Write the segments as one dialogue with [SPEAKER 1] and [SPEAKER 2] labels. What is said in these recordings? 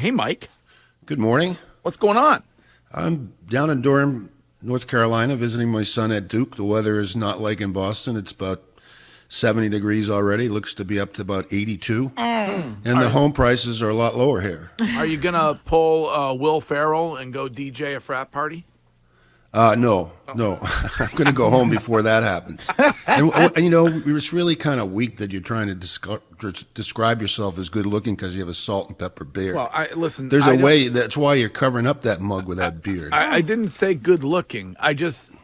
[SPEAKER 1] Hey, Mike.
[SPEAKER 2] Good morning.
[SPEAKER 1] What's going on?
[SPEAKER 2] I'm down in Durham, North Carolina, visiting my son at Duke. The weather is not like in Boston. It's about 70 degrees already. Looks to be up to about 82. And the home prices are a lot lower here.
[SPEAKER 1] Are you going to pull Will Ferrell and go DJ a frat party?
[SPEAKER 2] No. I'm going to go home before that happens. And it's really kind of weak that you're trying to describe yourself as good looking because you have a salt and pepper beard.
[SPEAKER 1] Well, listen.
[SPEAKER 2] There's a way. That's why you're covering up that mug with that beard.
[SPEAKER 1] I didn't say good looking. I just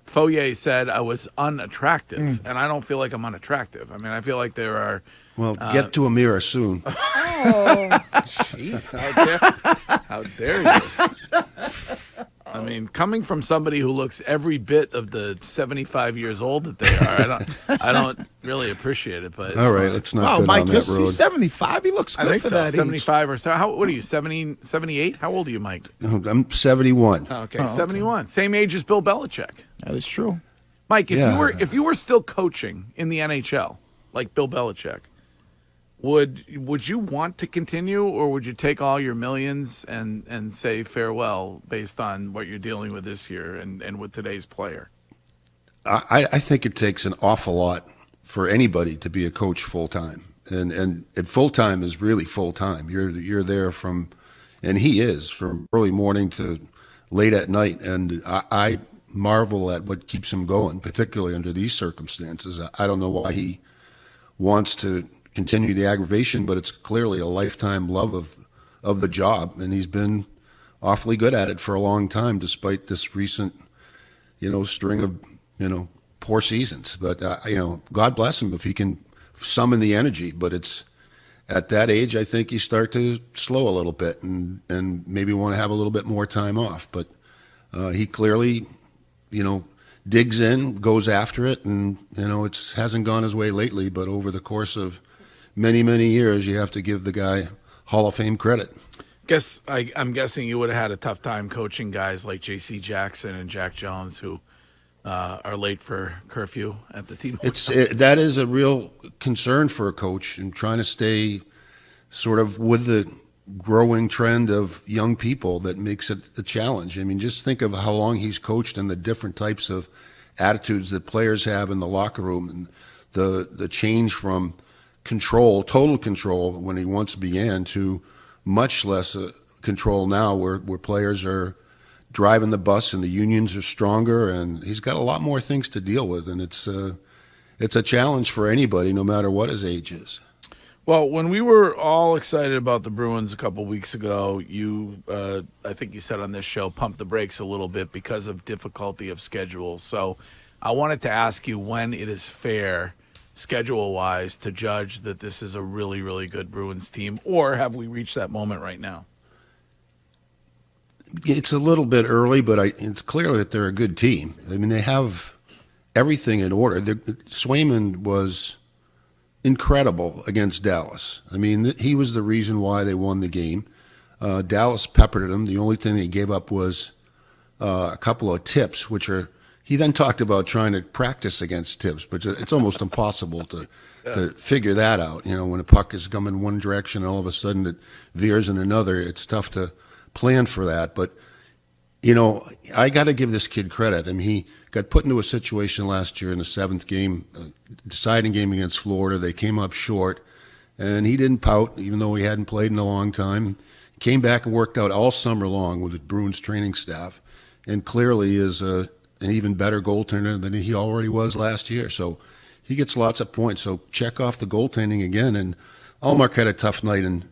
[SPEAKER 1] Foyer said I was unattractive, and I don't feel like I'm unattractive. I mean, I feel like there are.
[SPEAKER 2] Well, get to a mirror soon.
[SPEAKER 1] Oh, jeez! How dare you? I mean, coming from somebody who looks every bit of the 75 years old that they are, I don't really appreciate it. But
[SPEAKER 2] all right, let's not go
[SPEAKER 3] Mike,
[SPEAKER 2] down that road.
[SPEAKER 3] He's 75. He looks good
[SPEAKER 1] I think
[SPEAKER 3] for
[SPEAKER 1] so.
[SPEAKER 3] that
[SPEAKER 1] 75 or so. What are you? 70, 78? How old are you, Mike?
[SPEAKER 2] I'm 71.
[SPEAKER 1] Oh, okay, 71. Same age as Bill Belichick.
[SPEAKER 3] That is true.
[SPEAKER 1] Mike, if you were still coaching in the NHL like Bill Belichick, would you want to continue, or would you take all your millions and say farewell based on what you're dealing with this year and with today's player?
[SPEAKER 2] I think it takes an awful lot for anybody to be a coach full time, and full time is really full time. You're there and he is from early morning to late at night, and I marvel at what keeps him going, particularly under these circumstances. I don't know why he wants to continue the aggravation, but it's clearly a lifetime love of the job, and he's been awfully good at it for a long time, despite this recent, string of, poor seasons. But God bless him if he can summon the energy. But it's at that age, I think you start to slow a little bit and maybe want to have a little bit more time off. But he clearly, digs in, goes after it, and it hasn't gone his way lately. But over the course of many, many years, you have to give the guy Hall of Fame credit.
[SPEAKER 1] I'm guessing you would have had a tough time coaching guys like J.C. Jackson and Jack Jones who are late for curfew at the team.
[SPEAKER 2] That is a real concern for a coach, and trying to stay sort of with the growing trend of young people that makes it a challenge. I mean, just think of how long he's coached and the different types of attitudes that players have in the locker room, and the change from total control when he once began, to much less control now, where players are driving the bus and the unions are stronger, and he's got a lot more things to deal with, and it's a challenge for anybody, no matter what his age is.
[SPEAKER 1] Well, when we were all excited about the Bruins a couple weeks ago, I think you said on this show, pumped the brakes a little bit because of difficulty of schedule. So I wanted to ask you when it is fair, schedule-wise, to judge that this is a really, really good Bruins team, or have we reached that moment right now?
[SPEAKER 2] It's a little bit early, but it's clear that they're a good team. I mean, they have everything in order. Swayman was incredible against Dallas. I mean, he was the reason why they won the game. Dallas peppered him. The only thing they gave up was a couple of tips, he then talked about trying to practice against tips, but it's almost impossible to figure that out. When a puck is coming one direction and all of a sudden it veers in another, it's tough to plan for that. But, I got to give this kid credit. I mean, he got put into a situation last year in the seventh game, deciding game against Florida. They came up short, and he didn't pout, even though he hadn't played in a long time. Came back and worked out all summer long with the Bruins training staff, and clearly is an even better goaltender than he already was last year. So he gets lots of points. So check off the goaltending again. And Ullmark had a tough night in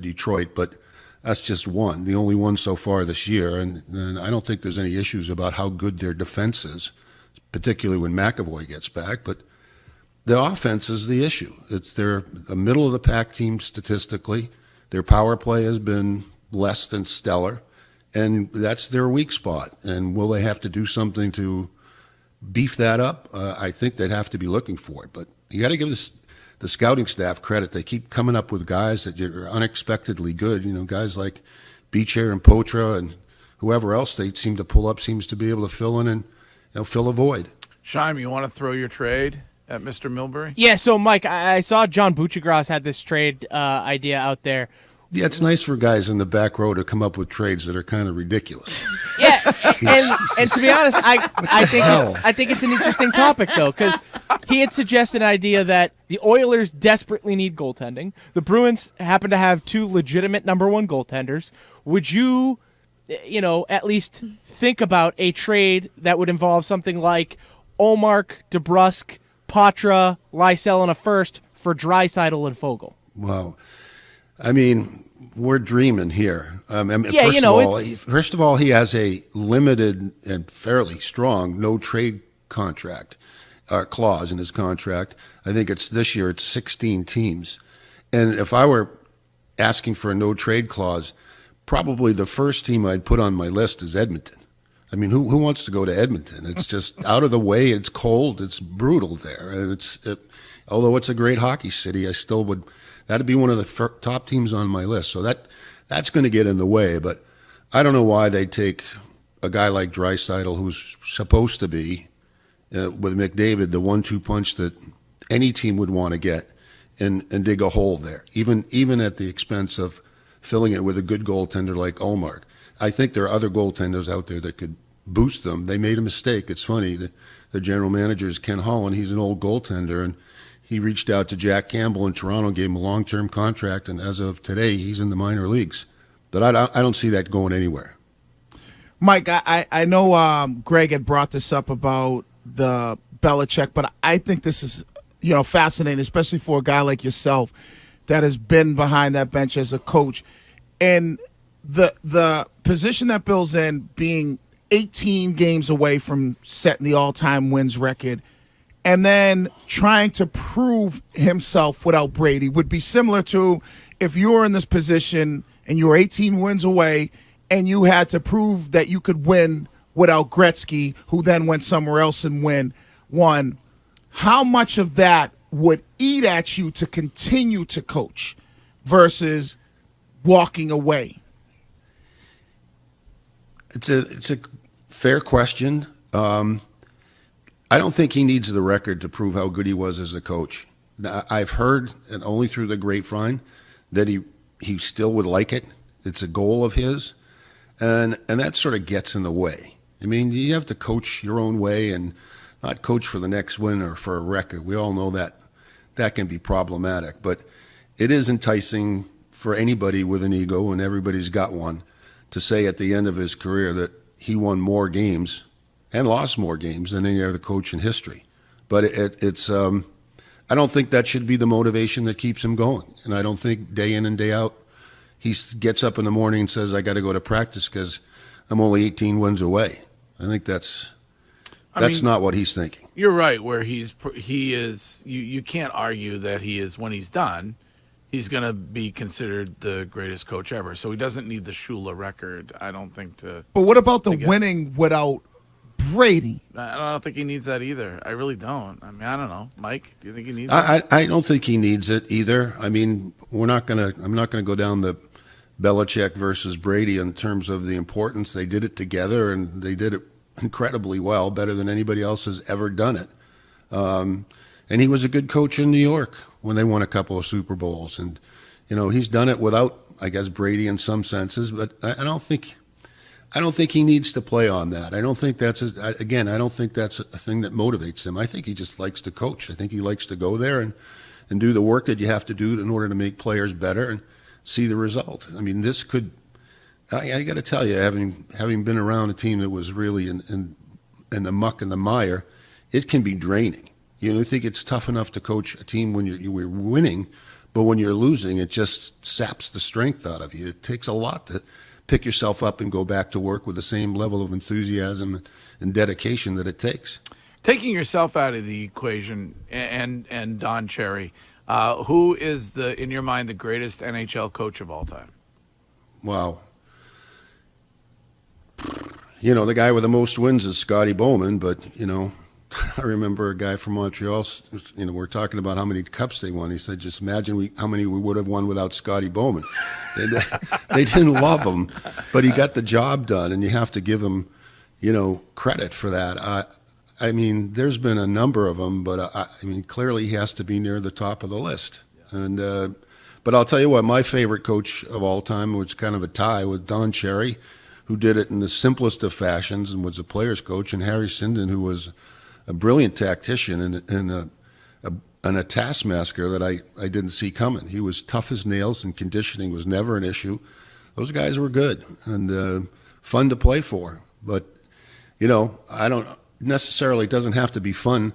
[SPEAKER 2] Detroit, but that's just one, the only one so far this year. And I don't think there's any issues about how good their defense is, particularly when McAvoy gets back. But the offense is the issue. They're a middle-of-the-pack team statistically. Their power play has been less than stellar, and that's their weak spot. And will they have to do something to beef that up? I think they'd have to be looking for it. But you got to give the scouting staff credit. They keep coming up with guys that are unexpectedly good. Guys like Beecher and Potra and whoever else they seem to pull up seems to be able to fill in and fill a void.
[SPEAKER 1] Shime, you want to throw your trade at Mr. Milbury?
[SPEAKER 4] Yeah, so Mike, I saw John Buccigross had this trade idea out there.
[SPEAKER 2] Yeah, it's nice for guys in the back row to come up with trades that are kind of ridiculous.
[SPEAKER 4] Yeah, and to be honest, I think it's an interesting topic though, because he had suggested an idea that the Oilers desperately need goaltending. The Bruins happen to have two legitimate number one goaltenders. Would you, at least think about a trade that would involve something like Ullmark, DeBrusk, Patra, Lysell, and a first for Draisaitl and Fogle?
[SPEAKER 2] Wow. I mean, we're dreaming here. First of all, he has a limited and fairly strong no trade contract clause in his contract. I think this year it's 16 teams. And if I were asking for a no trade clause, probably the first team I'd put on my list is Edmonton. I mean, who wants to go to Edmonton? It's just out of the way. It's cold. It's brutal there. Although it's a great hockey city, I still would. That'd be one of the top teams on my list. So that's going to get in the way. But I don't know why they take a guy like Draisaitl, who's supposed to be with McDavid the 1-2 punch that any team would want to get, and dig a hole there, even at the expense of filling it with a good goaltender like Ullmark. I think there are other goaltenders out there that could boost them. They made a mistake. It's funny that the general manager is Ken Holland. He's an old goaltender, and he reached out to Jack Campbell in Toronto, gave him a long-term contract, and as of today, he's in the minor leagues. But I don't see that going anywhere.
[SPEAKER 3] Mike, I know Greg had brought this up about the Belichick, but I think this is fascinating, especially for a guy like yourself that has been behind that bench as a coach. And the position that Bill's in, being 18 games away from setting the all-time wins record, and then trying to prove himself without Brady, would be similar to if you were in this position and you were 18 wins away and you had to prove that you could win without Gretzky, who then went somewhere else and won. How much of that would eat at you to continue to coach versus walking away?
[SPEAKER 2] It's a fair question. I don't think he needs the record to prove how good he was as a coach. I've heard, and only through the grapevine, that he still would like it. It's a goal of his, and that sort of gets in the way. I mean, you have to coach your own way and not coach for the next win or for a record. We all know that can be problematic, but it is enticing for anybody with an ego, and everybody's got one, to say at the end of his career that he won more games and lost more games than any other coach in history. But it's I don't think that should be the motivation that keeps him going. And I don't think day in and day out he gets up in the morning and says, I got to go to practice because I'm only 18 wins away. I think that's not what he's thinking.
[SPEAKER 1] You're right, where he is. You can't argue that he is, when he's done, he's going to be considered the greatest coach ever. So he doesn't need the Shula record, I don't think, to.
[SPEAKER 3] But what about the winning without Brady?
[SPEAKER 1] I don't think he needs that either. I really don't. I mean, I don't know. Mike, do you think he needs that?
[SPEAKER 2] I don't think he needs it either. I mean, I'm not gonna go down the Belichick versus Brady in terms of the importance. They did it together, and they did it incredibly well, better than anybody else has ever done it. And he was a good coach in New York when they won a couple of Super Bowls. And, he's done it without, I guess, Brady in some senses. But I don't think he needs to play on that. I don't think that's I don't think that's a thing that motivates him. I think he just likes to coach. I think he likes to go there and do the work that you have to do in order to make players better and see the result. I mean, this could. I got to tell you, having been around a team that was really in the muck and the mire, it can be draining. You think it's tough enough to coach a team when you're winning, but when you're losing, it just saps the strength out of you. It takes a lot to pick yourself up and go back to work with the same level of enthusiasm and dedication that it takes.
[SPEAKER 1] Taking yourself out of the equation and Don Cherry, who is in your mind the greatest NHL coach of all time?
[SPEAKER 2] Wow. The guy with the most wins is Scotty Bowman, but, I remember a guy from Montreal, we're talking about how many cups they won. He said, just imagine how many we would have won without Scotty Bowman. They didn't love him, but he got the job done, and you have to give him, credit for that. I mean, there's been a number of them, but clearly he has to be near the top of the list. And But I'll tell you what, my favorite coach of all time was kind of a tie with Don Cherry, who did it in the simplest of fashions and was a player's coach, and Harry Sinden, who was a brilliant tactician and a taskmaster that I didn't see coming. He was tough as nails, and conditioning was never an issue. Those guys were good and fun to play for. But, I don't necessarily, it doesn't have to be fun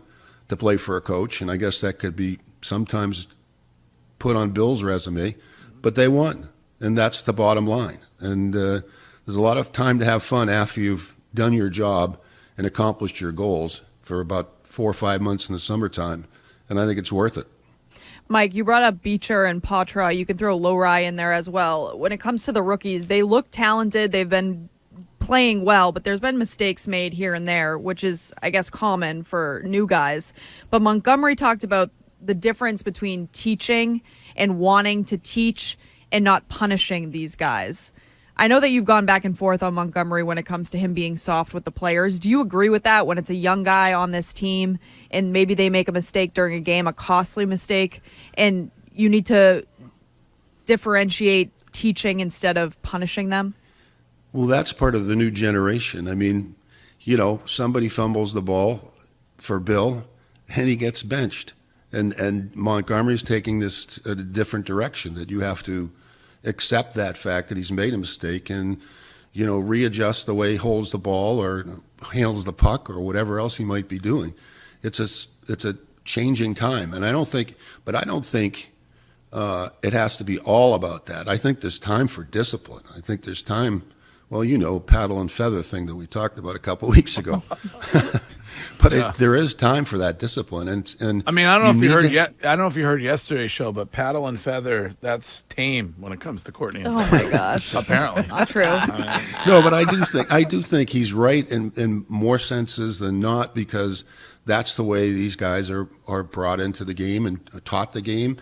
[SPEAKER 2] to play for a coach, and I guess that could be sometimes put on Bill's resume, but they won, and that's the bottom line. And there's a lot of time to have fun after you've done your job and accomplished your goals for about 4 or 5 months in the summertime, and I think it's worth it.
[SPEAKER 5] Mike, you brought up Beecher and Patra. You can throw Lowry in there as well. When it comes to the rookies, they look talented. They've been playing well, but there's been mistakes made here and there, which is, I guess, common for new guys. But Montgomery talked about the difference between teaching and wanting to teach and not punishing these guys. I know that you've gone back and forth on Montgomery when it comes to him being soft with the players. Do you agree with that when it's a young guy on this team and maybe they make a mistake during a game, a costly mistake, and you need to differentiate teaching instead of punishing them?
[SPEAKER 2] Well, that's part of the new generation. I mean, somebody fumbles the ball for Bill and he gets benched. And Montgomery's taking this a different direction, that you have to accept that fact that he's made a mistake and, readjust the way he holds the ball or handles the puck or whatever else he might be doing. It's a changing time. And I don't think it has to be all about that. I think there's time for discipline. I think there's time, paddle and feather thing that we talked about a couple of weeks ago. But there is time for that discipline, and
[SPEAKER 1] I mean, I don't know if you heard I don't know if you heard yesterday's show, but paddle and feather, that's tame when it comes to Courtney.
[SPEAKER 5] Oh my gosh!
[SPEAKER 1] Apparently,
[SPEAKER 5] not true.
[SPEAKER 2] No, but I do think he's right in more senses than not, because that's the way these guys are brought into the game and taught the game.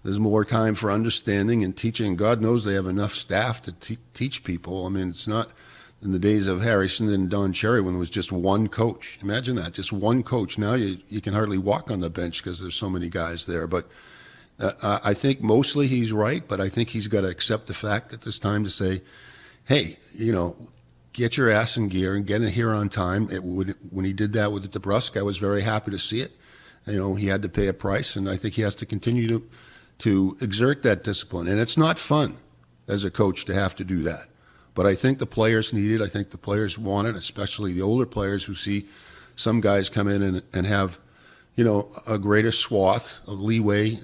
[SPEAKER 2] There's more time for understanding and teaching. God knows they have enough staff to teach people. I mean, it's not in the days of Harrison and Don Cherry when there was just one coach. Imagine that, just one coach. Now you can hardly walk on the bench because there's so many guys there. But I think mostly he's right, but I think he's got to accept the fact that it's time to say, hey, get your ass in gear and get in here on time. When he did that with DeBrusque, I was very happy to see it. He had to pay a price, and I think he has to continue to exert that discipline. And it's not fun as a coach to have to do that. But I think the players need it. I think the players want it, especially the older players who see some guys come in and have, a greater swath, a leeway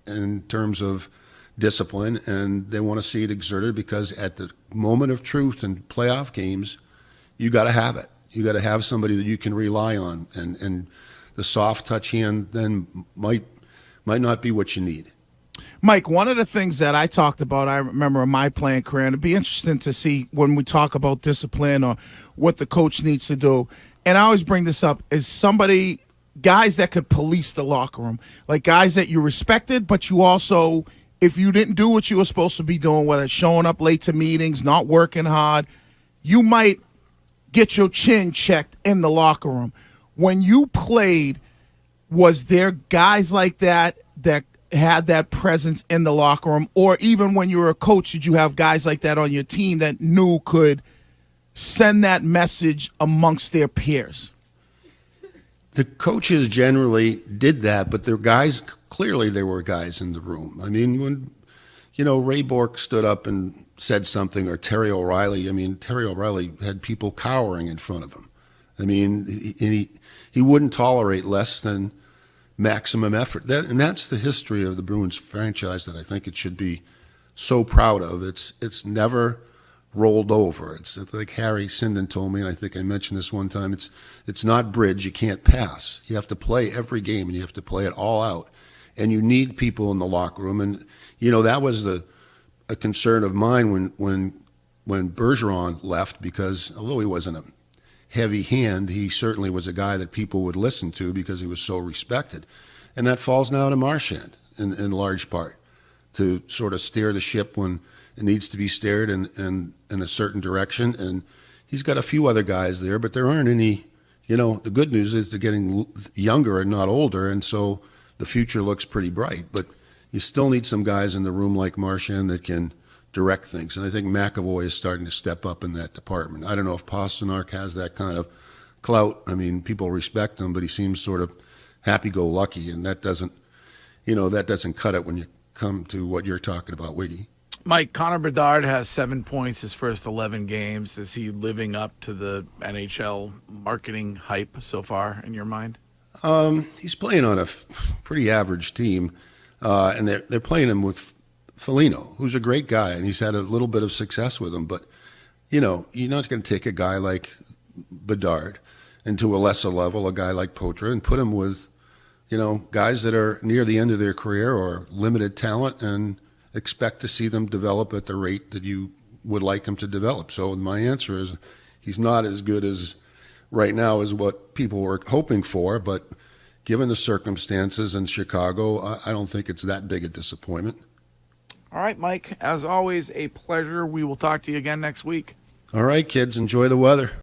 [SPEAKER 2] in terms of discipline, and they want to see it exerted, because at the moment of truth in playoff games, you got to have it. You got to have somebody that you can rely on, and the soft touch hand then might not be what you need.
[SPEAKER 3] Mike, one of the things that I talked about, I remember in my playing career, and it'd be interesting to see when we talk about discipline or what the coach needs to do, and I always bring this up, is guys that could police the locker room, like guys that you respected, but you also, if you didn't do what you were supposed to be doing, whether it's showing up late to meetings, not working hard, you might get your chin checked in the locker room. When you played, was there guys like that had that presence in the locker room? Or even when you were a coach, did you have guys like that on your team that knew could send that message amongst their peers?
[SPEAKER 2] The coaches generally did that, but there were guys in the room. I mean, when, Ray Bork stood up and said something, or Terry O'Reilly had people cowering in front of him. I mean, he wouldn't tolerate less than maximum effort. That's the history of the Bruins franchise that I think it should be so proud of. It's never rolled over. It's like Harry Sinden told me, and I think I mentioned this one time, it's not bridge, you can't pass. You have to play every game, and you have to play it all out. And you need people in the locker room. And, that was a concern of mine when Bergeron left, because although he wasn't a heavy hand, he certainly was a guy that people would listen to because he was so respected. And that falls now to Marchand in large part, to sort of steer the ship when it needs to be steered in a certain direction. And he's got a few other guys there, but there aren't any. The good news is they're getting younger and not older, and so the future looks pretty bright. But you still need some guys in the room like Marchand that can direct things. And I think McAvoy is starting to step up in that department. I don't know if Pasternak has that kind of clout. I mean, people respect him, but he seems sort of happy-go-lucky, and that doesn't cut it when you come to what you're talking about, Wiggy.
[SPEAKER 1] Mike, Connor Bedard has 7 points his first 11 games. Is he living up to the NHL marketing hype so far in your mind?
[SPEAKER 2] He's playing on a pretty average team, and they're playing him with Foligno, who's a great guy, and he's had a little bit of success with him. But, you're not going to take a guy like Bedard into a lesser level, a guy like Potra, and put him with, guys that are near the end of their career or limited talent and expect to see them develop at the rate that you would like them to develop. So my answer is he's not as good as right now as what people were hoping for, but given the circumstances in Chicago, I don't think it's that big a disappointment.
[SPEAKER 1] All right, Mike, as always, a pleasure. We will talk to you again next week.
[SPEAKER 2] All right, kids, enjoy the weather.